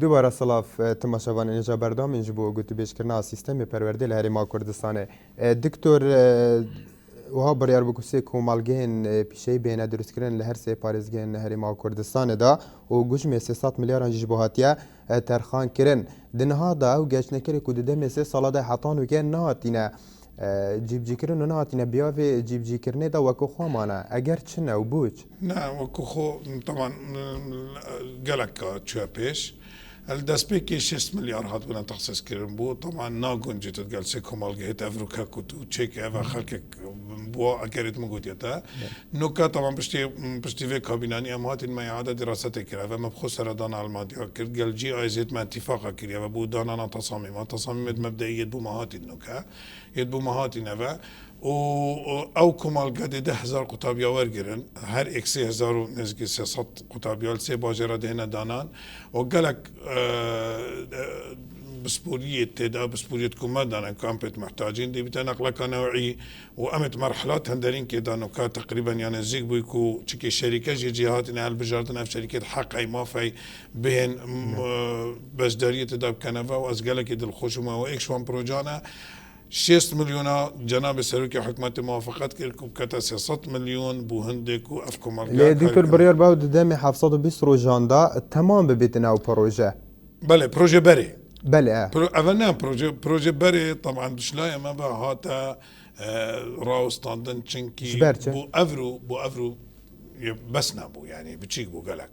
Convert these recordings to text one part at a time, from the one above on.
دوباره سلاف تماشاوان اینجا بردام اینجا بو گوتی بیشکرنا سیستم پرورده لهریما کردستانه دکتور وها بریار بکوسی کومالگین پیشی بینه درست کردن لهر سه پارێزگەهên هەرێما کوردستانê da û gujmê 300 milyaran ji bo hatiye terxan kirin. Di niha da ew geşnekerê ku di demê sê sala de hetan weke nehatîne cîbcîkirin û nehatîne biyavê cîbcîkirinê de wekû xwe mane. Eger çi ne û bû çi? Ne wekû xwe teman gelek çûye pêş. الدەستپێکی 6 ملیار هاتبوونە تەخسیسکردن بوو تەمان ناگونجێتت گەل سێ کۆمەڵگەهێت ئەڤروکە کوت و چێک ئەڤە خەڵکێک بۆ ئەگەریت مگوتێتە نوکە تەمان پشتی vê kabînanî em hatin me îade dirasetê kir ev me xwe seredana Almanya kir gelcî ayzêt me întîfaqa kiriye ve bû danana tesamîma tesamîmê mebdeiyê bû me hatin nûke yê bû me hatin eve û ew komalgedê 10,000 qutabiya wergirin her eksi 1000 nêzîkî 300 qutabiya li sê bajêra dihêne danan û gelek بسپورiyê têda bespûriyet ku me danin kampêt mehtacîn dê bîte neqleka newî û em ê merhelat henderînkê dan ka teqrîben ya nêzik bûî ku çikê şerîke jî cî hatine hilbijardin ev şerîket heqey mafey bihên beşdariyê têda bikeneve û ez gelekê dilxweş û ek şwan projane 6 milyona cenabê serokê hikûmetê muvaffaqet kir ku bikete 300 milyon bû hindê ku ev komalgeh Lê diktor biryar baw di demê 720 rojan da temam bibêtin ew proje. Belê proje berê. Belê Ev ne proje berê teman dişlayê me ve hate rawistandin çinkî bû evrû bes nebû yanî biçîk bû gelek.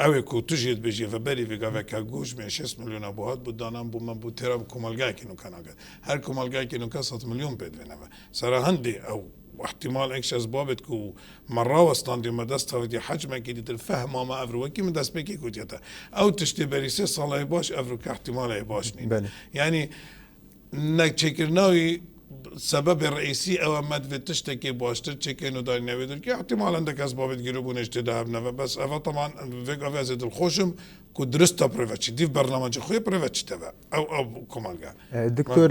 Ew ê ku tu jî dibêjî ve berî vê gaveka gojmê 6 milyona bû hat bû danan bû me bû têra komalgehekê nûka nake. Her komalgehekê nûka 100 milyon pê dibêne ve. Sera hindê ew احتمال اكش اسبابت كو مره وستاندي ما دست هودي حجمك دي الفهم ما افرو كي من دست بكي كوتيتا او تشتي بريسي صلاي باش افرو كاحتمال يباشني يعني انك تشكرناوي السبب الرئيسي او ما تشتكي باشتر تشكي انه داير نويدر كي احتمال عندك اسباب تجربون اجتداء بس افا طبعا فيك افازد الخشم كو درستا بريفاتشي دي في برنامج خويا بريفاتشي تبع او كومالجا دكتور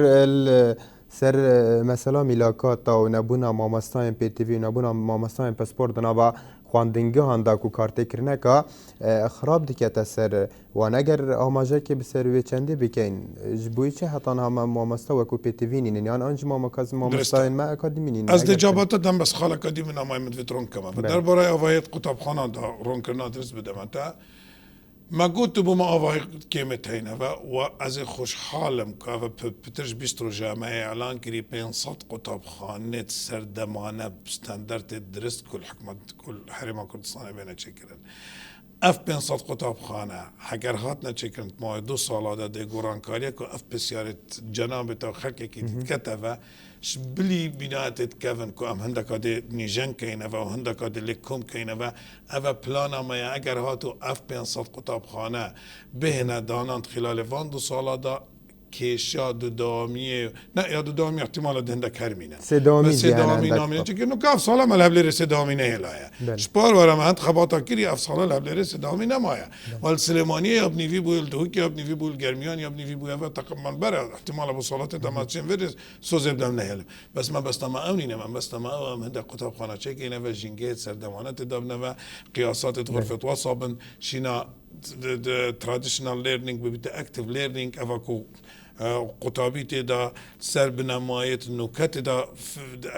سر مثلا میلاکات و نبونا مامستان پی تی وی نبونا مامستان پاسپورت نابا خواندنگه هندا کو کارت کرنه که خراب دیکت سر و نگر آماجه که بسر وی چنده بکن جبوی چه حتی هم مامستا و کو پی تی وی نین یعنی آنج مامکاز مامستان ما اکادمی نین از دجابات دم بس خاله اکادمی نامای مدویترون کما در برای آوایت کتابخانه دا رون کرنا درس بدم تا ما قلت بما أوه كلمة هنا وأز خوشحالم كافة بترج بيسترو جامعي إعلان كري بين صد قطب خانة سردمانة بستاندرد الدرس كل حكمة كل حريمة كردستان بينا تشكرن اف بين صد قطب خانة حجر هاتنا تشكرن ما 2 سال ده جوران كاريا كو اف بسيارة جناب تو خلقي كي تكتفه شبلي بنات كيفن كو ام هندك هذه نيجان كاينه و هندك هذه لكم كاينه و اف بلانا ما اگر هاتو اف بين صد قطب خانه بهنا دانان خلال 2 سال ده کیشا دو دامیه نه یا دو دامی احتمال دهنده کرمینه سه دامی نامینه چه که نو که افصاله ملهبلیر سه دامی نهلایه شپار ورم هند خباتا کری افصاله لهبلیر سه دامی نمایه ولی سلیمانیه یا بنیوی بویل دهوکی یا بنیوی بویل گرمیان یا بنیوی بویل و تقریبا بره احتمال ابو صالات دماتشین ورس سوزه بدم نهلم بس ما بستما اونینه من بستما او هنده قطب خانه چه که اینه و جنگیت سردمانه تدابنه و قیاسات غرفت وصابن شینا traditional learning ببیت active learning اوکو قطابی تدا سر بنمایت نکات دا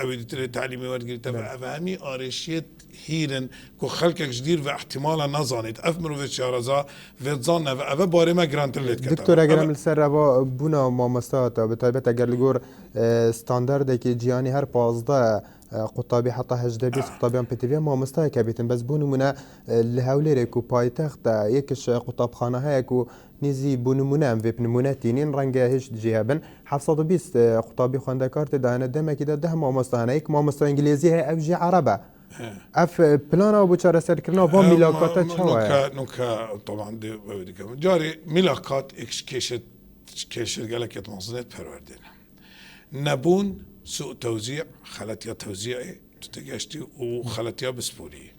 اویدتر تعلیمی ورگیرت و افهمی آرشیت هیرن که خلقك جدیر و احتمالا نزانید اف مروفت شارزا و تزانه و اوه باره ما گرانتر لید کتا دکتور اگر هم سر روا بونا مامستا به طایبت اگر لگور ستاندرده که جیانی هر 15 قطابی حتی 18 20 قطابی هم پتیوی مامستا که بیتن بس بونمونه لهولیره کو پایتخت یکش قطابخانه های کو نیزی بونمونه ام ویب نمونه تینین رنگ هیچ جیهبن 720 قطابی خوانده کارت دهنه دمه که ده مامستا هنه یک مامستا انگلیزی های او جی عربه اف پلانا و بچاره سر کرنا و میلاکات چواه نوکا طبعا دی جاری میلاکات اکش کشت گلکت مصنت پروردین نبون سوء توزيع خلطيا توزيعي تتجاشتي وخلطيا بسبوري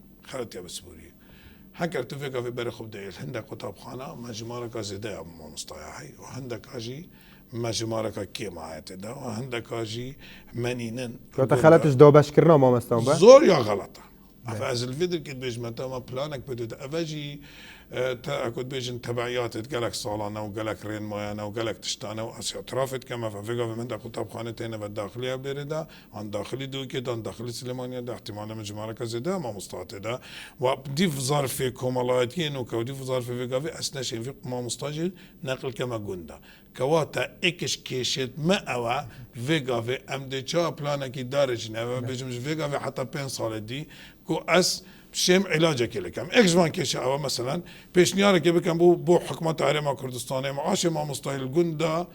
هكر تفكر في بري خب دايل هندك قطاب خانه مجمارك زيدا مصطايعي وهندك اجي مجمارك كيما هاتدا وهندك اجي منينن كنت خلطش دو باش كرنا ما مستوى زور يا غلطه فاز الفيدر كنت بيج متى ما بلانك بدو افاجي كنت بيجن تبعيات قالك صالانه وقالك رين مويانا وقالك تشتانه واسيا ترافت كما ففيقا من دا كتاب خانتين بالداخليه بريدا عن داخلي دوكي عن داخلي سليمانيا دا احتمال من جمارك زدا ما مستعد دا وديف ظرف في كومالاتين وكوديف ظرف في فيقا في اسنا شيء في ما مستاجل نقل كما قندا كواتا اكش كيشت ما اوا فيقا في امدي تشا بلانك دارج نبا بيجمش فيقا في حتى 5 سال دي كو اس شم علاجك لكم اكزمان كيشا مثلا بيشنيارك بكم بو حكومه عرما كردستان معاش ما مستاهل الجندا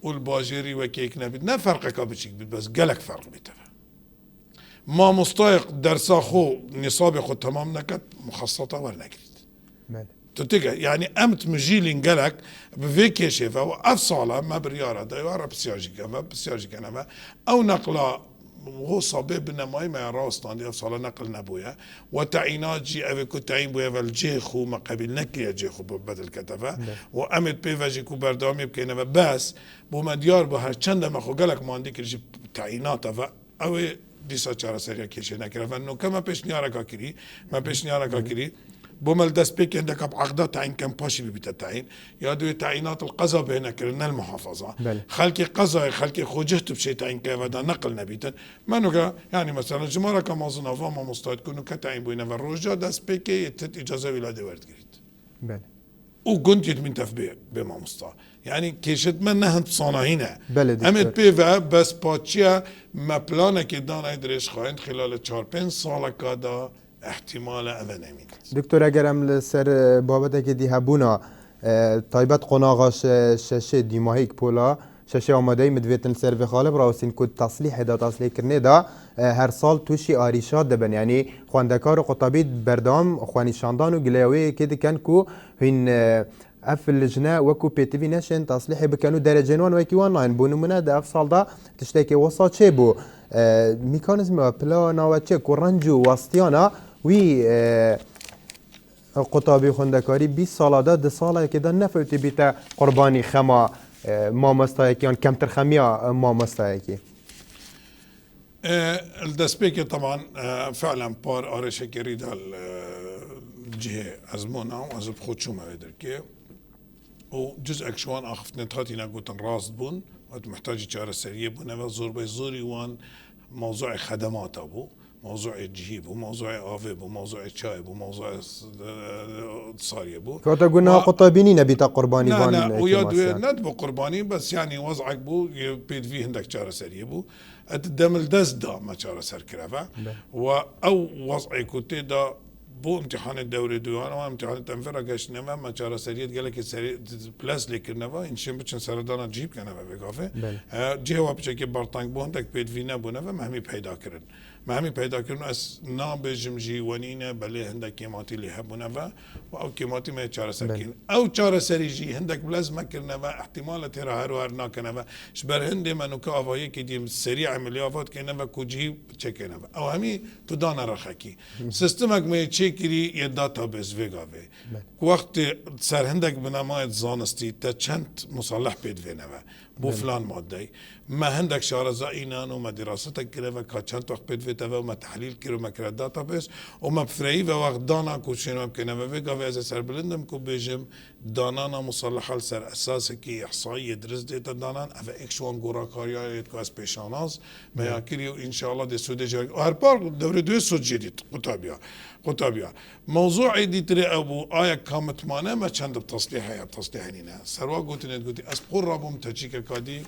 والباجيري وكيك نبي نا فرقك بشيك بس قالك فرق بيتفا ما مستايق درسا خو نصابي خو تمام نكت مخصصه ولا نكت تتجه يعني امت مجيلين قالك بفيك شيفا وافصاله ما برياره دايره بسياجي كنبا او نقله وهو صبي بنماي ما راستان دي افصال نقل نبويا وتعينات جي افيكو تعين بويا فالجيخو ما قبل نكيا جيخو بدل كتفا وامد بيفاجي كو بردامي بكينا بس بو مديار بهر چند ما خو قالك ما عندك جي تعينات فا او ديسا چارا سريا كيشي نكرا فانو كما پیش نيارا كاكري ما پیش نيارا كاكري بومل دست بيك عندك بعقدة تعيين كم باشي بيتا تعيين يا دوي تعيينات القضاء بهنا كرنا المحافظة خلكي قضاء خلكي خوجهت بشي تعيين كيف هذا نقل نبيتا ما نوكا يعني مثلا جمارة كما زنافا ما مستعد كونو كتعيين بوينا فالروجا دست بيك يتت إجازة ولاده ورد قريت وقنت يتمين تفبيع بما مستعد يعني كيشت من نهند صانعينه امت بيفا بس باتشيا ما بلانك دانا يدريش خواهند خلال 4-5 سالة كادا احتمال اول نمید دکتر اگرم سر بابت که دی هبونا تایبت قناغا ششه دیماهیک پولا ششه آماده مدویتن سر و خالب راوسین کد تصلیح دا تصلیح کرنه دا هر سال توشی آریشات دبن یعنی خواندکار قطابید بردام خوانی شاندان و گلیوی که دکن کو هین اف اللجنه وكو بي تي في نشن تصليح بكانو درجنوان وكي وان لاين بو نمونه دا افصال دا تشتكي وسط شي بو ميكانيزم بلانا وتشي كورنجو واستيانا وی قطابی خوندکاری 20 ساله ده 2 ساله که ده نفوتی بیتا قربانی خما مامستایکی آن کمتر خمیا مامستایکی الدسبيكي طبعا فعلا بار اريشة كريدة الجهة ازمونا وازب خودشو ما يدركي وجزء اكشوان اخفت نتهاتي ناقوتن راس بون وقت محتاجي جارة سرية بون زور بيزوري وان موضوع خدمات ابو موضوع الجهيب وموضوع آفيب وموضوع الشايب وموضوع صاري بو كنت قلنا قطابيني نبي تا قرباني لا لا وياد ندبو قرباني بس يعني وضعك بو بيد فيه عندك شارة سرية بو الدم الدز دا ما شارة سر كرافة او وضعك كنت دا بو امتحان الدوري دوان وامتحان التنفير قاش نما ما شارة سرية قال لك سرية بلاس لك نما انشين بتشن سردانا جيب كنما بقافه جهوا بشكل بارتانك بو عندك بيد فينا بو نما مهمي پیدا کرن مهمي پیدا کرن اس نابجم جي ونينا بلي هندك كيماتي اللي هبونا با او كيماتي ما شارة سركين او شارة سري جي هندك بلاز ما كرنا با احتمال ترى هر ناكنا با شبر هندي منو كافاي كي دي سريع عمليات كنا كو جي تشكنا او همي تدانا رخكي سيستمك ما تشكري يا داتابيس فيغافي وقت سر هندك بنماية زانستي تشنت مصلح بيد فينا بو فلان مادي ما عندك شارة زائنان وما دراستك كده وكاتشانت وقت بيد فيتا وما تحليل كيلو ما كرا داتابيس وما بفري وقت دانا كوشين ومكنا وفيقا في هذا سر بلندم كو بيجم دانانا مصلحة لسر أساسكي إحصائية درس ديتا دانان أفا إكشوان قورا كاريا يتكو أس بيشاناز ما ياكيريو إن شاء الله دي سودي جاري وهر بار دوري دوي سود جديد قطابيا موضوع دي تري أبو آية كامت مانا ما چند بتصليحها بتصليحنينا سروا قوتي أس قربهم تجيك كادي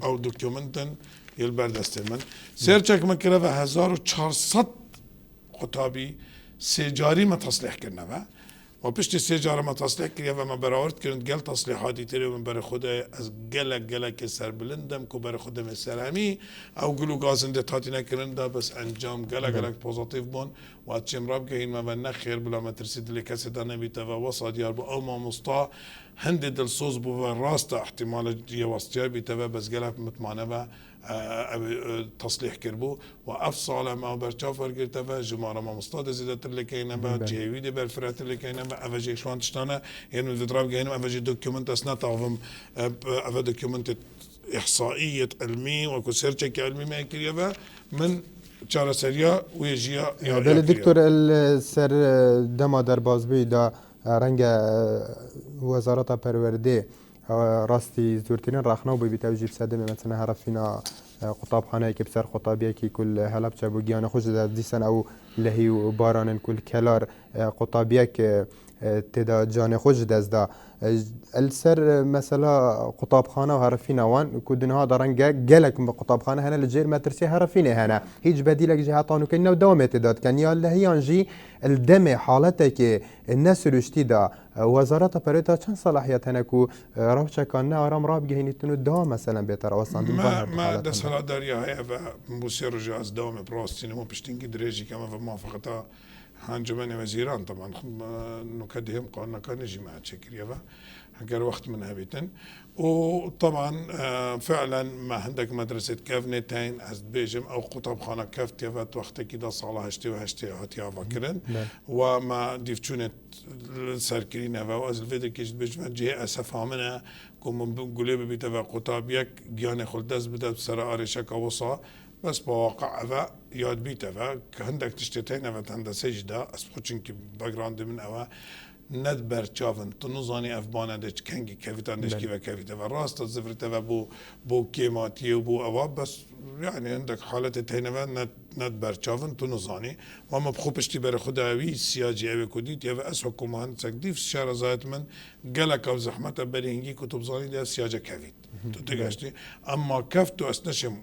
او دوكيومنتن يلبردستمن سيرچك مكرفه 1400 قطابي سجاري ما تصليح كرنا و پشت سجاره ما تصليح كريا وما براورت كرنت قال تصليحاتي تري من بر خدا از قلق سر بلندم كو بر خدا مسلامي او قلو غازن ده تاتينا كرندا بس انجام قلق بوزيتيف بون واتشم راب كاين ما نخير بلا ما ترسيد لي كاسه دانا بيتا وصاد يار او ما مسطا هندي دل صوص بو راستا احتمال يوستيا بيتا بس قلق متمانه تصليح كربو وافصل ما برشافر قلت جماره ما مستاد زيدت اللي كاينه با جيويد بالفرات اللي كاينه با افجي شوان تشتانا يعني الدراب كاينه افجي دوكيومنت اسناتهم افا دوكيومنت احصائيه علمي وكو سيرشك علمي ما كريبا من چاره سریا ویجیا یا بله دکتور سر دما در بازبوی دا رنگ وزارت پرورده راستی زورترین رخنا بوی بتوجیب سده مثلا هرفینا قطابخانه که بسر خطابیه که کل هلب چبو گیان خوش در دیسن او لهی و باران کل کلار قطابیه که تدا جان خوش دزدا السر مثلا قطابخانه و هرفینا وان کدنها درنگا گلک به قطابخانه هنا لجير مترسي هرفينه هنا هیچ بدیلک جهاتانو کنه و دوام تداد کن یا لهیان جی الدم حالته که الناس رشتی دا وزارت پریتا چند صلاحیت هنه کو راه چکانه آرام راه بگهینیتونو دوام مثلا بهتر آسان ما ده سلا داریا های و موسیقی رجا از دوام براستین مو پشتینگی دریجی که ما موافقتا انجمن وزیران طبعا نكدهم قلنا كان نجي مع تشكريا اگر وقت من هبيتن وطبعا فعلا ما عندك مدرسة كافنتين از بيجم او قطابخانة كافتيا فات وقت كده صالة هشتي وهشتي هاتيا فاكرن وما ديفتشونت سركرين هوا واز الفيديو كيش بيجم جهة اسفها منها كم بقولي ببيتا قطابيك جاني خلدز بدا بسرعة ارشاك وصا بس بواقع أفا ياد بيت أفا عندك تشتتين أفا عند سجدة أسبوعين كي باجراند من أفا ندبر شافن تنظاني أفبانا دش كنجي كيفتان دش كيفا كيفتا فراست الزفرت أفا بو كيماتي وبو أفا بس يعني عندك حالة تهين أفا ندبر شافن تنظاني وما بخوبش تبر خدا أوي سياجي أوي كوديت يفا أسوكو مهندسك ديف الشارع زايت من قالك أو زحمة برينجي كتب زاني ده سياجة كيفيت تتجاشتي اما كفتو اسنشم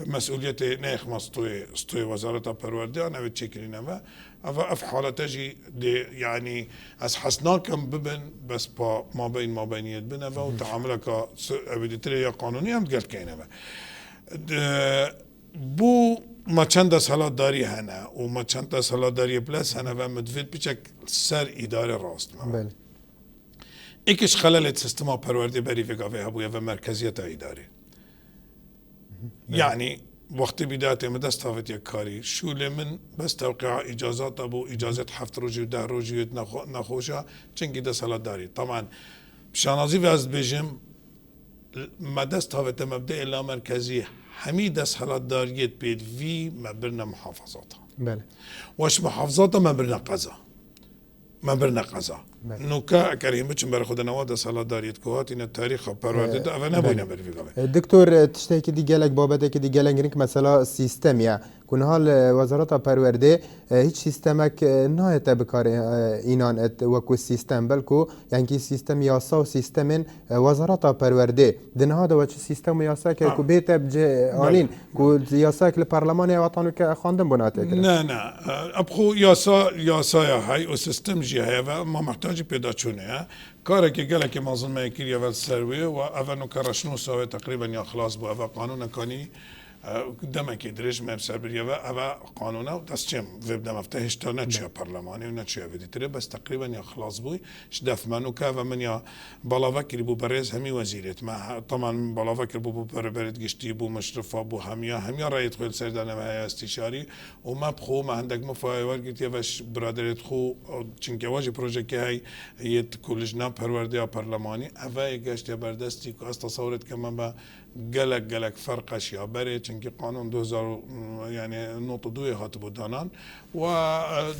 مسؤولية نيخ مستوي وزارة پرورده انا بتشكرين اما اف حالة تجي دي يعني از حسناكم ببن بس با ما بينيت بنا وتعاملك ابديتري يا قانوني هم قال كاين بو ما چند سالا داری هنه و ما چند سالا داری پلس هنه و مدفید بچک سر اداره راست بله ایکش خلل سیستما پرورده بری فکافه هبویا و مرکزیت اداره یعنی وقتی بداية ما دستافت یک کاری شول من بس توقيع اجازات ابو اجازت 7 روزی و 10 روزی نخوشا چنگی ده سالات داری طبعا بشانازی و از بيجم ما دستافت مبدأ لا مركزي همي دست حالات داريت بيد في مبرنا محافظاتها بله واش محافظاتها مبرنا قضا نوكا كريم بچن بر خود نواد سالات داريت كوات ان التاريخ پرورده ده اول نبوينا بريفيغا دكتور تشتكي دي گلك بابته که دي گلنگ رنك مثلا سيستم يا كون حال وزارت پرورده هیچ سیستمک نهایت بکار اینان ات وکو سیستم بلکو یعنی کی سیستم یاسا و سیستم وزارت پرورده دنها دو چه سیستم یاسا که کو بیت بج آلین کو یاسا که پارلمان وطنو که خواندن بنات نه ابخو یاسا یا هاي او سیستم جي هاي ما محتاج پیدا چونه کاری که گله که منظومه کیری اول سروی و اول نو کرشنو سوی تقریبا یا خلاص بو اول قانون کانی دمك يدرج ما بسبب يبا أبا قانونا وتسجم في بدم افتهش تا نتشيا برلماني ونتشيا فيديتري بس تقريبا يا خلاص بوي شدف منو كافا من يا بلافكر بو برز همي وزيرت ما طبعا بلافكر بو بربرد قشتي بو مشرفة بو هميا رأي يدخل سردنا ما استشاري وما بخو ما عندك مفايور قلت يا باش برادر يدخو چنكي واجي بروجيكي هاي يت كولجنا پرورديا برلماني أفا يقشت يا بردستي كو استصورت كمان با گلک فرقش یا بره چنگی قانون 2000 یعنی نوت دوی هات بودانان و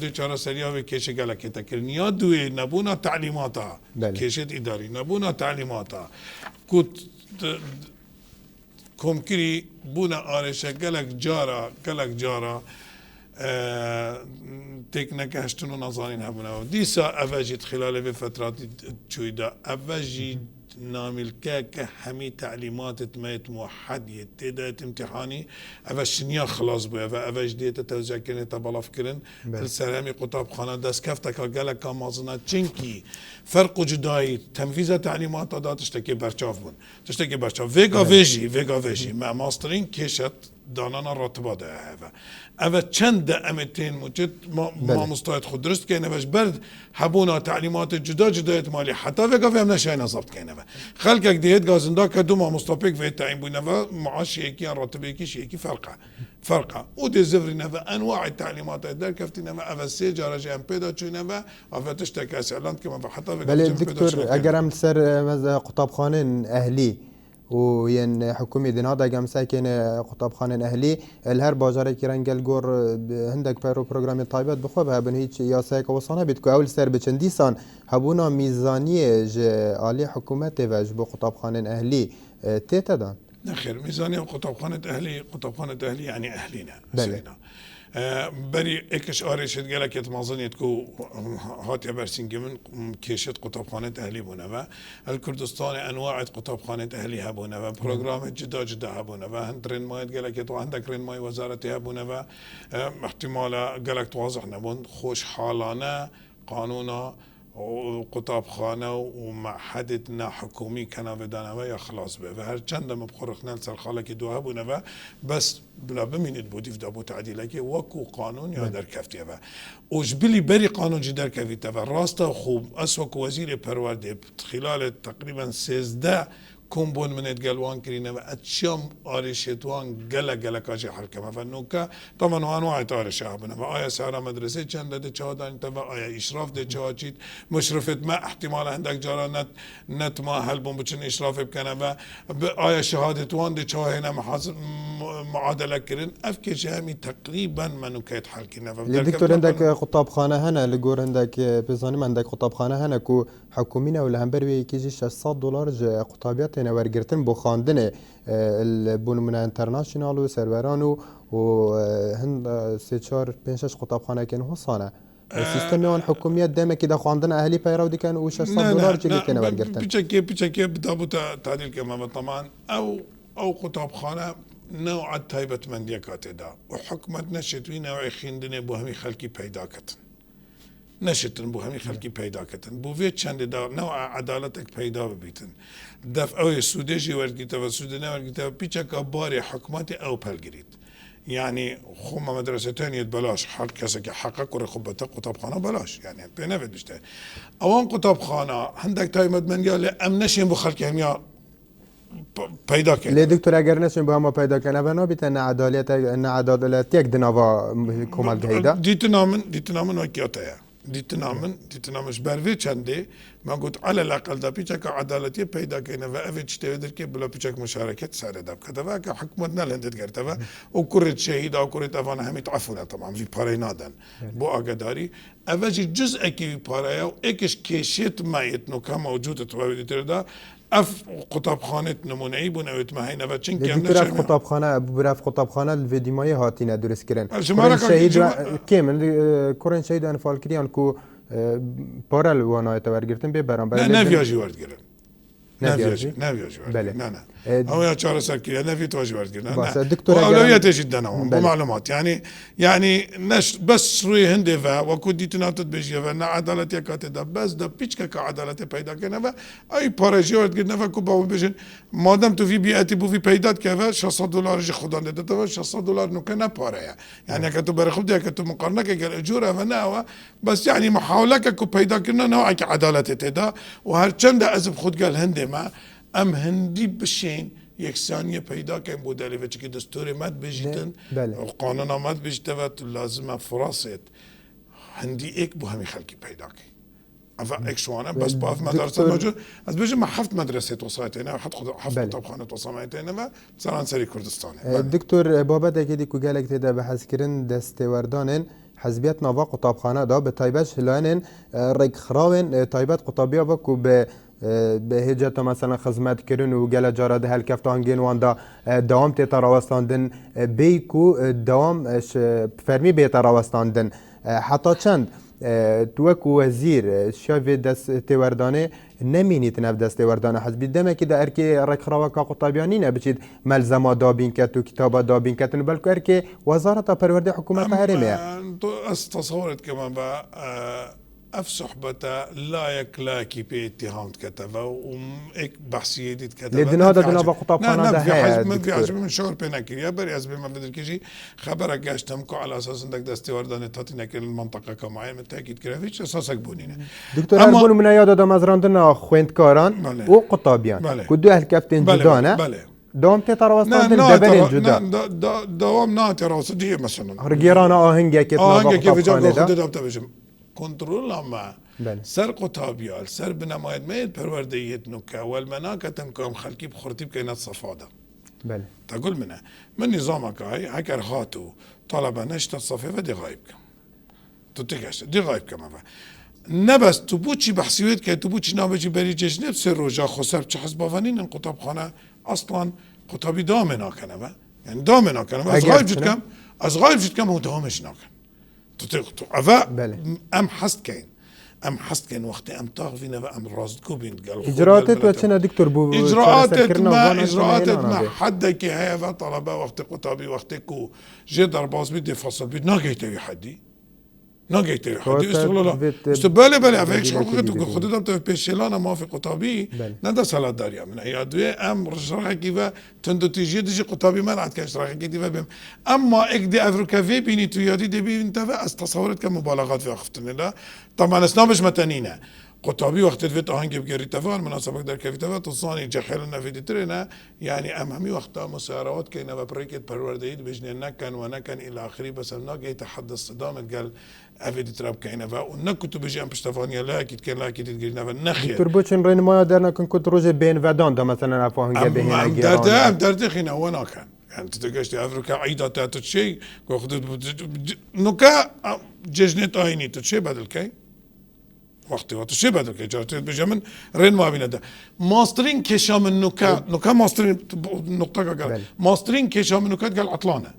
دیچاره سریا و کش گلک تکرنیا دوی نبونا تعلیماتا کشت اداری نبونا تعلیماتا کت کمکری بونا آرشه گلک جارا تکنک هشتنو نظانین هبونا دیسا اوجید خلال فترات چویدا اوجید نامل كاك همي تعليمات تميت موحد يتدات امتحاني افشنيا خلاص بو افش ديت توزيع كن تبلا فكرن السلامي قطاب خانه داس كفتك قالك كمازنا تشنكي فرق جداي تنفيذ تعليمات دات تشتكي برچاف بون تشتكي برچاف فيغا فيجي مع ماسترين كيشت دانانا راتبه ده اوا چند امتين موجود ما مستعد خود درست كاين باش برد حبونا تعليمات جدايت مالي حتى فيغا فهم نشاي نظبط كاين خلقك ديت غازندا كدو ما مستوبيك في تعين بينا معاش يكي راتب يكي شيء فرقه ودي زفرنا انواع التعليمات دار كفتنا اوا سي جارج ام بيدا چونا اوا تشتكي اعلان كما حتى بله دكتور اگر هم سر قطابخانه اهلی وين حكومي دين هذا جام ساكن قطاب خان أهلي الهر باجاري كيران قال جور عندك بيرو برنامج طيبات بخوبها بن هيك يا سايك وصانا بتكو أول سر بچنديسان هبونا ميزانية ج علي حكومات واج بقطاب خان أهلي تيتدان نخير ميزانية قطابخانة أهلي يعني أهلنا بله. سينا بري اكش آرش قالك يتمازن تكو هات برسنج من كيشت قطابخانة أهلي بونفا الكردستان أنواع قطابخانة أهلي هبونفا برنامج جدا هبونفا هندرين ماي قالك يتو عندك رين ماي وزارة هبونفا احتمال قالك توضح نبون خوش حالنا قانونا وقطاب خانه ومعهدنا حكومي كان بدانا ويا خلاص به هر چند ما بخورخنا سر خاله که دو هبونه بس بلا بمينت بودي في دابو تعديل که وكو قانون يا در كفتي و وجبلي بري قانون جي در كفتي و راستا خوب اسوك وزير پرورده خلال تقريبا 13 كومبون من الجلوان كرينا واتشام آرشتوان جلا كاجي حركة فنوكا طبعا انواع تارش هبنا وآيا سعر مدرسة چند ده چهادان تبع آيا إشراف ده چهاچيت مشرفت ما احتمال عندك جارا نت ما هلبون بچن إشراف بكنا آيا شهادتوان ده چهاهنا معادلة كرين أفكش همي تقريبا منوكات حركنا دكتور عندك خطاب خانة هنا لجور عندك بزانم عندك خطاب خانة هنا كو حكومينا ولا هم بروي كيجي $600 قطابيات هنا ورجرتن بخاندنه البون من انترناشنال و سروران و هند 3-4-5 قطاب خانه كان حصانه السيستم اون حكوميات دائما كده خاندنا اهلي بيراو دي كان $600 جلي كان ورجرتن بيجي بدابو تعديل كمان طبعا او قطاب خانه نوع تايبة من ديكات دا وحكمت نشت وين نوع خندنه بوهمي خلقي پیدا کتن نشتن بوهمي خلقي پیدا کتن بوفي چند دا نوع عدالتك پیدا ببيتن دفعه سودجي ورگيتا و سودنه ورگيتا بيچك باري حكمتي او پلگريت يعني خوما مدرستين بلاش حق كسا که حقق و خبتا قطاب خانه بلاش يعني بنفد بشته اوان قطاب خانه هندك تايمد من يالي ام نشين بو خلقي هم يا پیدا کنه. لی دکتر اگر نشیم با ما پیدا کنه بنا بیت نه عدالت یک دنوا کمال گهیدا. دیتنامن وکیاتیا. دیتنامش بروی چنده ما قلت على الأقل دا بيشك عدالتي پیدا کنه و اویج تودر که بلا بيشك مشاركت سر دب كده که حکومت نلندت کرده و وكرت شهيد او كرت افان همي تعفونه طبعا في باري نادن بو اقداري اویج جزء کی باري او اكش كيشيت ما يتنو كان موجود تو دا اف قطاب خانه نمونه‌ای بون اوت مهینه و چون کم نشه قطاب خانه برف قطاب خانه الفيديمای هاتینه درست کردن شهید کم کورن شهید انفال کردن کو پارل وانای تور گرفتن به برابر نه نفیاجی ورد گرفتن نفیاجی بله نه او یا چهار سال که نفی توجه ورد گرفتن بس دكتور اولویت جدا نوع بمعلومات يعني نش بس روی هنده و وکودی تناتت بجیه و نه عدالت یکات دا بس دا پیچ که عدالت پیدا کنه و ای پارجی ورد گرفتن و کو باو بجن مادام تو فی بیاتی بو فی پیدات که و $600 جی خودان داده و $600 نکنه پاره يعني که تو بر خود که تو مقارنه که اجوره و نه بس يعني محاوله که کو پیدا کنه نوع که عدالت تدا و هر چند از خود قال هنده ما ام هندی بشین یک ثانیه پیدا کن بودلی و چکی دستور مد بجیتن و قانون مد بجیته و لازم فرصت هندی ایک بو همی خلقی پیدا کن افا ایک شوانه بس باف مدرسه موجود از بجیم ما 7 مدرسه توصایتینه و حتی 7 کتابخانه توصایتینه و سرانسری کردستانه دکتور بابت اگه کو گلک تدا بحث کردن دستوردانن حزبیت نوا قطابخانه دا به تایبش هلانن رگ خراون تایبت قطابیه وکو به هجت مثلا خدمت کردن و گله جاره ده هلکفتان گنوان دا دوام تراوستاندن بیکو دوام فرمی به تراوستاندن حتی چند توک وزیر شاوی دست توردانه نمینید نف دست توردانه حزبی دمه که دا ارکی رکخراوه که قطابیانی نبچید ملزمه دابین کت و کتابه دابین کتن بلکه ارکی وزارت پرورده حکومت هرمه از تصورت که من با اف صحبته لا يكلاكي باتهام كتبه وإك بحثية دي كتبه لدن هذا دنا بقطاب خانه ده ما في حجم من شهر بينكر يا بري از بما بدل كيجي خبرك جاشتمكو على اساس انك دستي وردان تاتينك المنطقه كمعين من تاكيد كده فيش اساسك بونينه دكتور هربون من ياد ده مزراندنا خويندكاران وقطابيان كدو اهل كابتن جدانه دوام تتراوستان دبل جدا دوام ناتراوست دي مثلا رجيرانا آهنگه که آهنگه که وجا خود دابتا بشم کنترل اما بله. سر قطابيال سر بنمايد ميد پرورديت نوكا والمناكة تنكم خلقي بخورتي بكينات صفادة بله تقول منها من نظامك هاي هكر هاتو طلبة نشطة صفيفة دي غايبك تتكاش دي غايبك ما نبس تبوچی بحثیویت که تبوچی نابجی بری جشنه بسر روزا خسر چه حزبافانین ان قطاب خانه اصلا قطابی دام ناکنه و یعنی دام ناکنه از غایب جد کم از غایب جد کم هو دامش ناکن تو اوه ام حست کن ام حست کن وقتی ام تاغفینه و ام رازد کو بین اجراءات و چنه دکتر بو اجراءات ما حد که هيا و طلبه وقت قطابی وقت کو جدر باز بید فصل بید ناگیتوی حدی ناگیتوی حدی استقباله بله افکش حقوقت خودت هم تو پیشلان ما في قطابی نده سالات داریم من یادوی ام رشراحه کی و تندو تیجی دیجی قطابی من عد کش راحه کی دیو بیم اما اگدی افریقایی بینی تو یادی دی بین تو از تصورت که مبالغات في اختنه لا طبعا اسنامش متنینه قطابي وقت الفيت هانجي بقري تفان مناسبة در كيف تفان تصاني جحلنا في دترنا يعني أمامي وقتها مسارات كينا ببريكت برورديد بجنة نكن ونكن إلى آخره بس الناقة يتحدى الصدام قال أفيد تراب كينا فا ونكتو بيجي أم بشتفانيا لا أكيد كان لا أكيد تقرينا فالنخية تربوتشن رين ما درنا كنت روجي بين فادان ده مثلا أفاهن جبهين أم دردي خينا وانا كان يعني تتقاشت أفريقيا عيدة تاتو شيء نكا ججنة آيني تشي بدل كي وقتی چه بدل که جارت بجمن رن ما بینه ده ماسترین کشام نوکا ماسترین نقطه قال ماسترین کشام نوکا قال عطلانه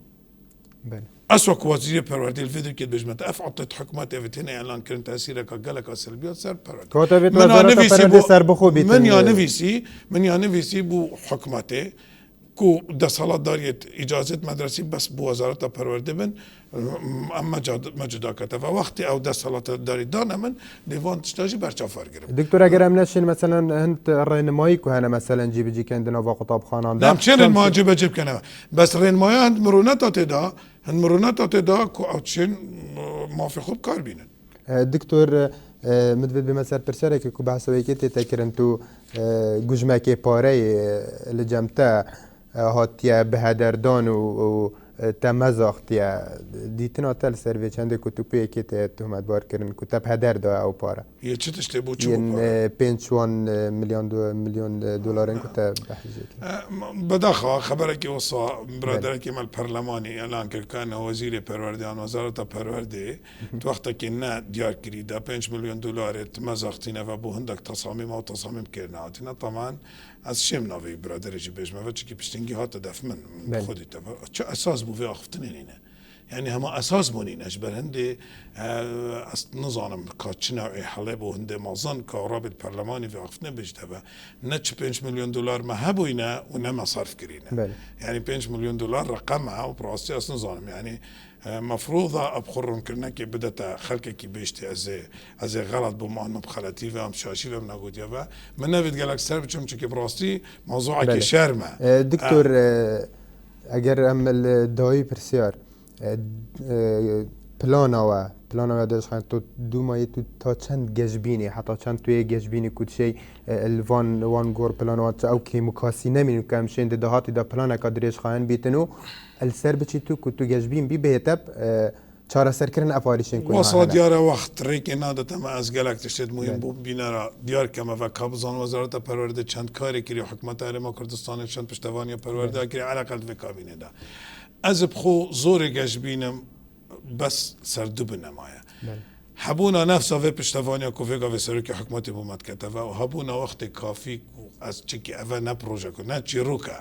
بله اسوق وزير پروردی الفيدر كده بجمت افعطت حكومات افتنا اعلان كرن تاثيره قالك سلبيات سر پروردی من نفيسي سر بخو بيت من يا نفيسي بو حكومته کو دستالات دارید اجازت مدرسی بس بو وزارت پرورده بن اما جدا کته و وقتی او دستالات دارید دانه من دیوان تشتاجی برچافار گرم دکتر اگر هم نشین مثلا هند رنمایی که هنه مثلا جیب جی کندنا و قطاب خانان نعم چه رنمایی جیب کنه بس رنمایی هند مرونت دا کو او چین ما في خوب کار بینن دکتر مدوید بمثل پرسره که بحثوی که تکرن تو گوشمکی پاره لجمتا هاتیا بهدردان و تمزاختیا دیتنا تل سروی چنده کتوپی که تهمت بار کردن کتاب هدر دا او پاره یه چه تشته بو چه پاره 5 میلیون دلار کتاب بحثی بداخل خبره که وصا برادر که مال پارلمانی اعلان کرد کان وزیر پروردیان وزارت پرورده تو وقت که نه دیار کریده 5 میلیون دلار تمزاختینه و بو هندک تصامیم او تصامیم کردن اتینا طبعا از شم ناوی برادرجی بجمه و چی که پشتنگی هات دف من خودی تا چه اساس بو في اختنينه يعني هما اساس بونين اجبر هندي نظام كاتشنا حلب وهند مازن كرابط برلماني في اختنه بجتبه نتش 5 مليون دولار ما هبوينا ونما صرف كرينا يعني 5 مليون دولار رقمها وبراستي اس نظام يعني مفروضة أبخرهم كرنا كي بدأت خلقة كي بيشتي از غلط بمان مبخلتي و مشاشي و مناقود يفا من نفيد قالك سر بچم چكي براستي موضوع كي شرمه دكتور اگر ام دایی پرسیار پلانا داشت خان تو دو ماه تو تا چند گجبینی حتی چند توی گجبینی کد شی الوان گور پلانات او کی مکاسی نمینو کم شند دهاتی دا پلانا کادریش خان بیتنو السر بچی تو کد تو گجبین بی بهتب چهار سر کردن افاریشن کنه وصل دیار وقت ریک ناده تما از گلک تشتد مهم بود بینارا دیار کم و کابزان وزارت پرورده چند کاری کری حکومت علما کردستان چند پشتوانی پرورده کری علاقه به کابینه دا از بخو زور گجبینم بس سردوب نمایه حبونا نفسه و پشتوانی کوفیگا و سرک حکومت بومد کتفه و حبونا وقت کافی از چکی اول نه پروژه کن نه چی روکه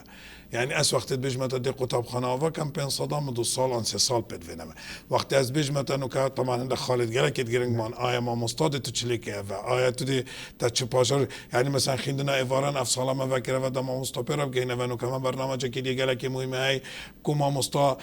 يعني اس وقت بجمت دي قطاب خناوه كم بين صدام دو سال ان 3 سال بدفنم وقت از بجمت انه که طبعا عند خالد قالك تجرنج مان آیا ما مستعد تشليك و آیا تدي تشباشر يعني مثلا خندنا ايفاران افصال ما فكر و دم مستقر بگينا و كمان برنامج كدي قالك مهم هي كما مستا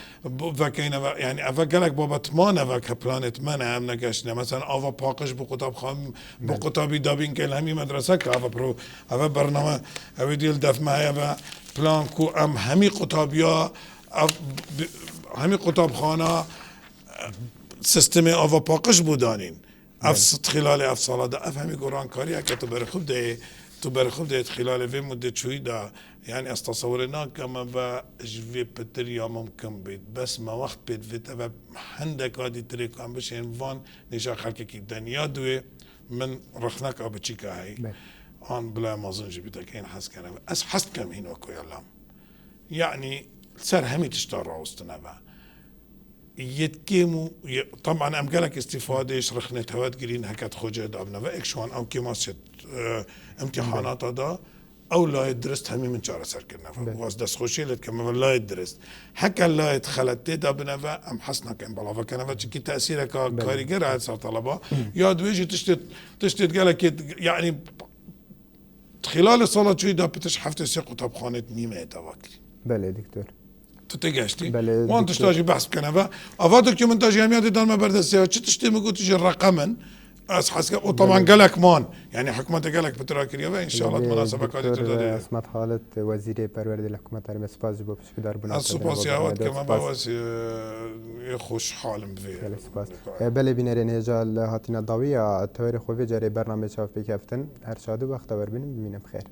فكينا يعني افقالك بابا تمانه و كبلانت من هم نگشنا مثلا آوا پاقش بو قطاب خان بو قطابي دابين که همي مدرسه که آوا برو آوا برنامه او ديل دف معايا و پلان کو ام همی قطابیا همی قطاب خانه سیستم آوا پاکش بودانین افسد خلال افساله ده افهمی قرآن کاری که تو برخوب ده خلال وی مدت چوی ده يعني استصور ناكما با جوي بتريا ممكن بيت بس ما وقت بيت فيتا هندك هادي تريك عم بشين فان نشا خلقك الدنيا دوي من رخناك أو بتشيكا هاي آن بلا ما زنجي بدك إن حس كان أس حست كم هنا وكو يلام يعني سر همي تشتغل راوستنا بقى يتكيمو طبعا أم قالك استفادة رخنة هواد قرين هكات خوجة دابنا وإكشوان أو كيما ست امتحانات هذا او لا يدرست همي من شهر سر كنا واس دس خوشي لت كما لا يدرست حكى لا يدخلت تدا بنفا ام حسنا كان بلا فكان كي تاثيرك كاريجر على صار طلبه يا دويجي تشتت قالك يعني خلال الصلاه شوي دا بتشحفت السيق وطبخانه ميمه تواكل بله دكتور تتجاشتي بله وانت تشتاجي بحث كنفا افاتك يوم انت جامعه دار ما برد السياره تشتي مقول تجي رقما حسك وطبعا قالك مان يعني حكومته قالك بتراك اليوم ان شاء الله مناسبه قاعده تدري اسمت حالت وزير پرورده الحكومه تر سپاس جو بش دار بنا سپاس يا ود كما باوس يخش حالم في سپاس بله بینرین هجال هاتینا داویا توری خوی جری برنامه چاپ بکفتن هر شاد و وقت ور بینیم بخیر